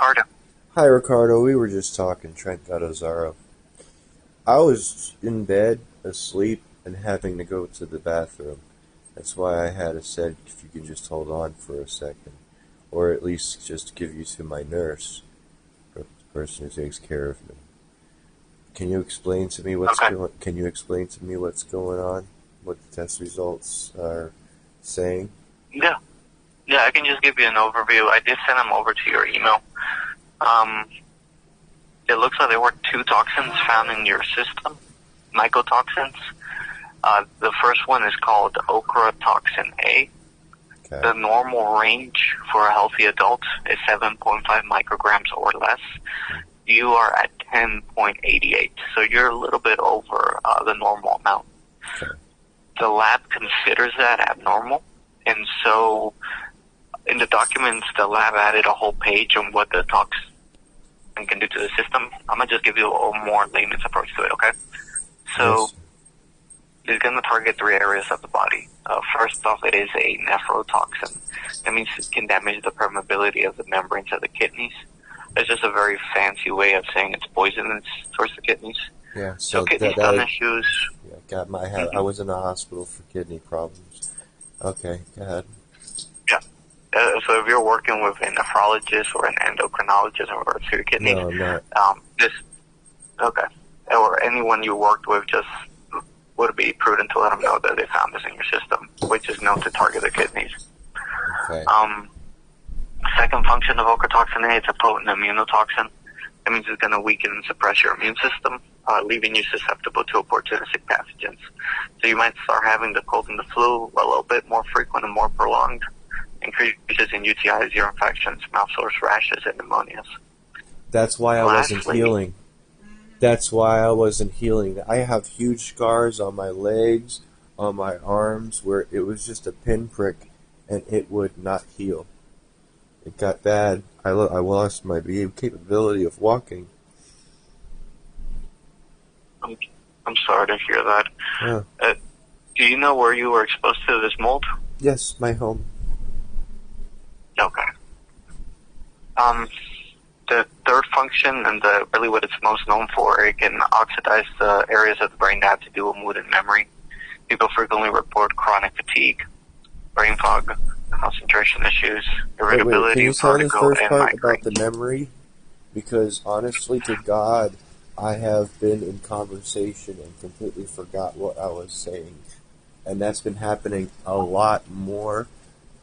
Ricardo. Hi, Ricardo. We were just talking, Trent Gattazaro. I was in bed, asleep, and having to go to the bathroom. That's why I had said if you could just hold on for a second, or at least just give you to my nurse, the person who takes care of me. Can you explain to me what's Okay. Can you explain to me what's going on? What the test results are saying? Yeah. Yeah, I can just give you an overview. I did send them over to your email. It looks like there were 2 toxins found in your system, mycotoxins. The first one is called ochratoxin A. Okay. The normal range for a healthy adult is 7.5 micrograms or less. You are at 10.88, so you're a little bit over the normal amount. Okay. The lab considers that abnormal, and so in the documents, the lab added a whole page on what the toxin can do to the system. I'm going to just give you a more layman's approach to it, okay? So Yes. it's going to target 3 areas of the body. First off, it is a nephrotoxin. That means it can damage the permeability of the membranes of the kidneys. It's just a very fancy way of saying it's poisonous towards the kidneys. Yeah. So kidney stone issues. Yeah, got my. I was in the hospital for kidney problems. Okay, go ahead. Yeah. So if you're working with a nephrologist or an endocrinologist in regards to your kidneys, No, I'm not. Okay. Or anyone you worked with, just would be prudent to let them know that they found this in your system, which is known to target the kidneys. Okay. Second function of ochratoxin A, it's a potent immunotoxin. That means it's going to weaken and suppress your immune system, leaving you susceptible to opportunistic pathogens. So you might start having the cold and the flu a little bit more frequent and more prolonged, increases in UTIs, ear infections, mouth sores, rashes, and pneumonias. That's why I wasn't Lastly- healing. That's why I wasn't healing. I have huge scars on my legs, on my arms, where it was just a pinprick, and it would not heal. It got bad. I lost my capability of walking. I'm sorry to hear that. Yeah. Do you know where you were exposed to this mold? Yes, my home. Okay. The third function, and really what it's most known for, it can oxidize the areas of the brain that have to do with mood and memory. People frequently report chronic fatigue, brain fog, concentration issues, irritability, Can you say this vertigo, first and part migraine. about the memory? Because honestly to God, I have been in conversation and completely forgot what I was saying. And that's been happening a lot more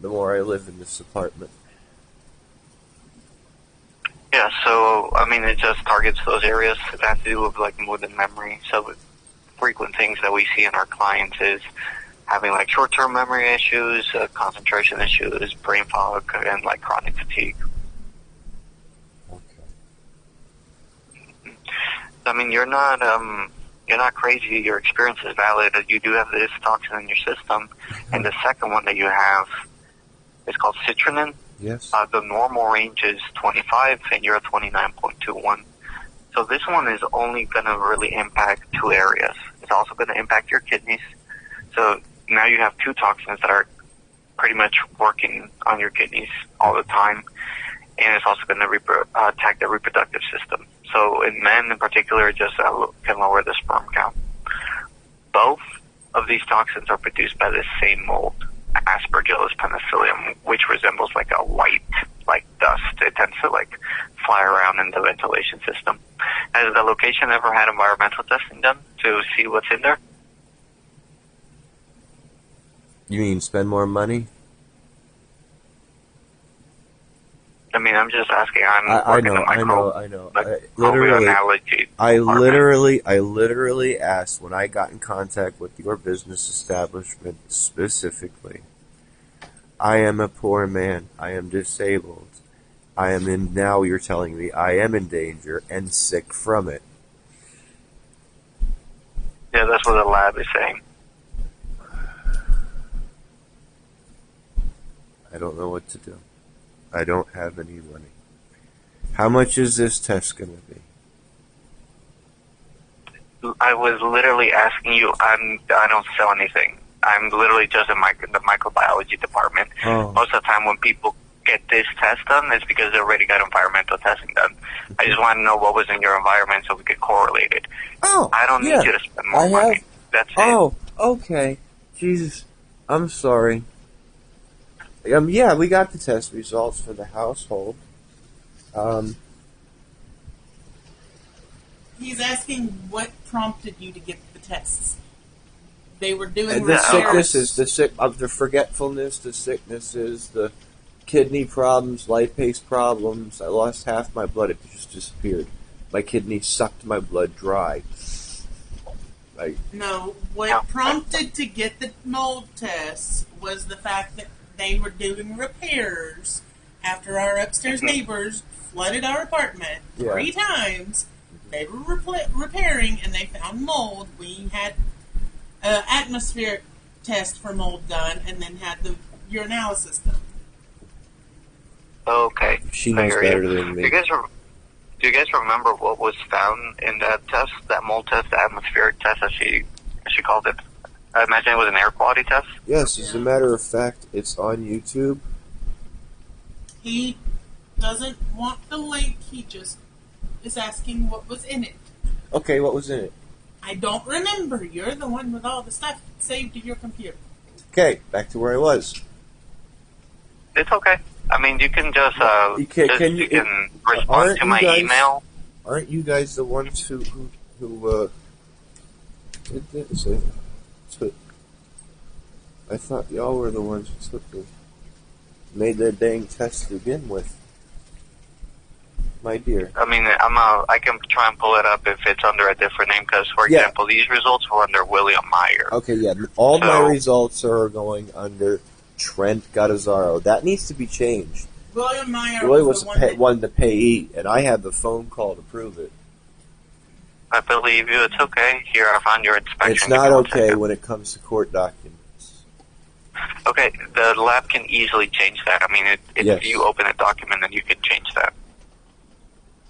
the more I live in this apartment. Yeah, so, I mean, it just targets those areas that have to do with, like, mood and memory. So frequent things that we see in our clients is having, like, short-term memory issues, concentration issues, brain fog, and, like, chronic fatigue. Okay. I mean, you're not crazy. Your experience is valid. You do have this toxin in your system. And the second one that you have is called citrinin. Yes. The normal range is 25, and you're at 29.21. So this one is only going to really impact 2 areas. It's also going to impact your kidneys. So now you have 2 toxins that are pretty much working on your kidneys all the time. And it's also going to attack the reproductive system. So in men in particular, it just can lower the sperm count. Both of these toxins are produced by the same mold, Aspergillus penicillium, which resembles like a white, like dust. It tends to like fly around in the ventilation system. Has the location ever had environmental testing done to see what's in there? You mean spend more money? I mean, I'm just asking. I know. I literally asked when I got in contact with your business establishment specifically. I am a poor man. I am disabled. Now you're telling me I am in danger and sick from it. Yeah, that's what the lab is saying. I don't know what to do. I don't have any money. How much is this test going to be? I was literally asking you. I don't sell anything. I'm literally just in the microbiology department. Oh. Most of the time when people get this test done is because they already got environmental testing done. I just want to know what was in your environment so we could correlate it. Oh, I don't yeah. need you to spend more money. That's it. Oh, okay. Jesus, I'm sorry. Yeah, we got the test results for the household. He's asking what prompted you to get the tests. They were doing The repairs. sicknesses, the forgetfulness, the sicknesses, the kidney problems, lipase problems. I lost half my blood; it just disappeared. My kidney sucked my blood dry. No, what prompted to get the mold tests was the fact that they were doing repairs after our upstairs neighbors flooded our apartment 3 times. They were repairing, and they found mold. We had an atmospheric test for mold done, and then had the urinalysis done. Okay. She knows better than me. Do you guys remember what was found in that test, that mold test, the atmospheric test, as she called it? I imagine it was an air quality test? Yes, as a matter of fact, it's on YouTube. He doesn't want the link. He just is asking what was in it. Okay, what was in it? I don't remember. You're the one with all the stuff saved to your computer. Okay, back to where I was. It's okay. I mean, you can just you can respond to my email. Aren't you guys the ones who did this? I thought y'all were the ones who made that dang test to begin with. My dear. I mean, I can try and pull it up if it's under a different name, because, for example, these results were under William Meyer. Okay, yeah. All my results are going under Trent Gattazaro. That needs to be changed. William Meyer was the payee, and I had the phone call to prove it. I believe you. It's okay. Here, I found your inspection. It's not okay when it comes to court documents. Okay, the lab can easily change that. I mean, if you open a document, then you can change that.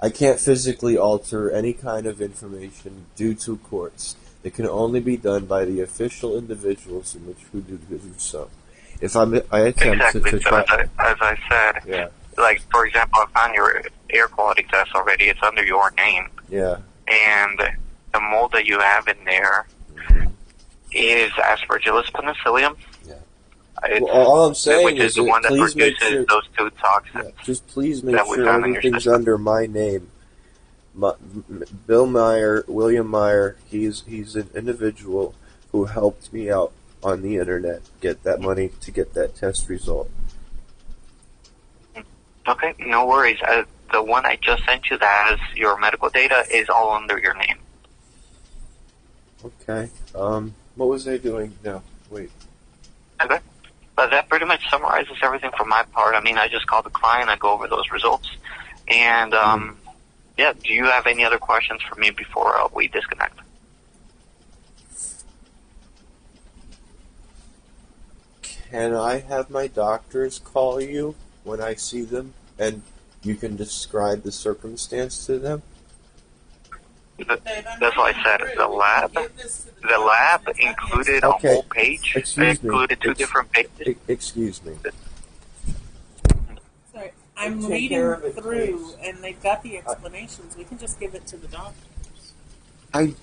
I can't physically alter any kind of information due to courts. It can only be done by the official individuals who do so. If I attempt to try... As I said, like, for example, I found your air quality test already. It's under your name. Yeah. And the mold that you have in there is Aspergillus penicillium. Well, all I'm saying which is the one that produces those 2 toxins. Yeah, just please make sure everything's under my name. Bill Meyer, William Meyer, he's an individual who helped me out on the internet get that money to get that test result. Okay, no worries. The one I just sent you that has your medical data is all under your name. Okay. What was I doing now? Wait. Okay. But that pretty much summarizes everything from my part. I mean, I just call the client, I go over those results. And, do you have any other questions for me before we disconnect? Can I have my doctors call you when I see them, and you can describe the circumstance to them? That's what I said. The lab included a whole page. It included 2 different pages. Excuse me. Sorry, I'm reading through, and they've got the explanations. We can just give it to the doctors. I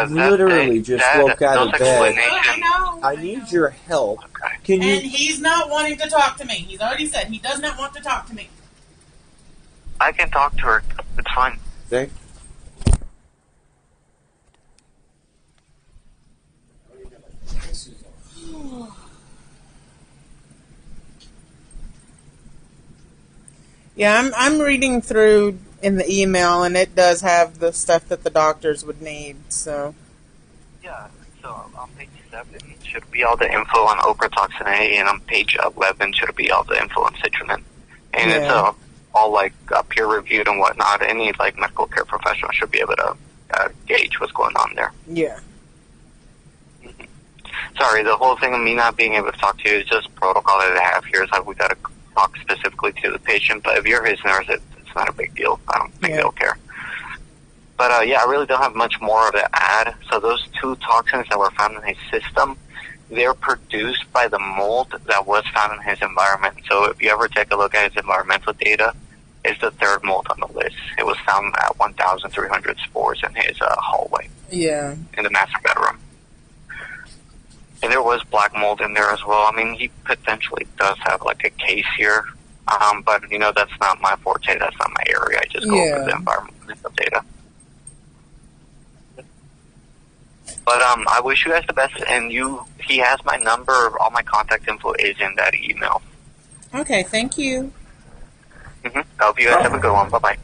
literally just woke out of bed. I need your help. Okay. And he's not wanting to talk to me. He's already said he does not want to talk to me. I can talk to her. It's fine. Thank Yeah, I'm reading through in the email, and it does have the stuff that the doctors would need. So yeah, so on page 7 should be all the info on ochratoxin A, and on page 11 should be all the info on citrulline. And it's all like peer reviewed and whatnot. Any like medical care professional should be able to gauge what's going on there. Yeah. Sorry, the whole thing of me not being able to talk to you is just protocol that I have here. Is like we got to talk specifically to the patient. But if you're his nurse, it's not a big deal. I don't think they'll care. But yeah, I really don't have much more to add. So those 2 toxins that were found in his system, they're produced by the mold that was found in his environment. So if you ever take a look at his environmental data, it's the 3rd mold on the list. It was found at 1,300 spores in his hallway. Yeah. In the master bedroom. And there was black mold in there as well. I mean, he potentially does have like a case here. But, that's not my forte. That's not my area. I just go over the environmental data. But I wish you guys the best. And he has my number. All my contact info is in that email. Okay, thank you. I hope you guys have a good one. Bye-bye.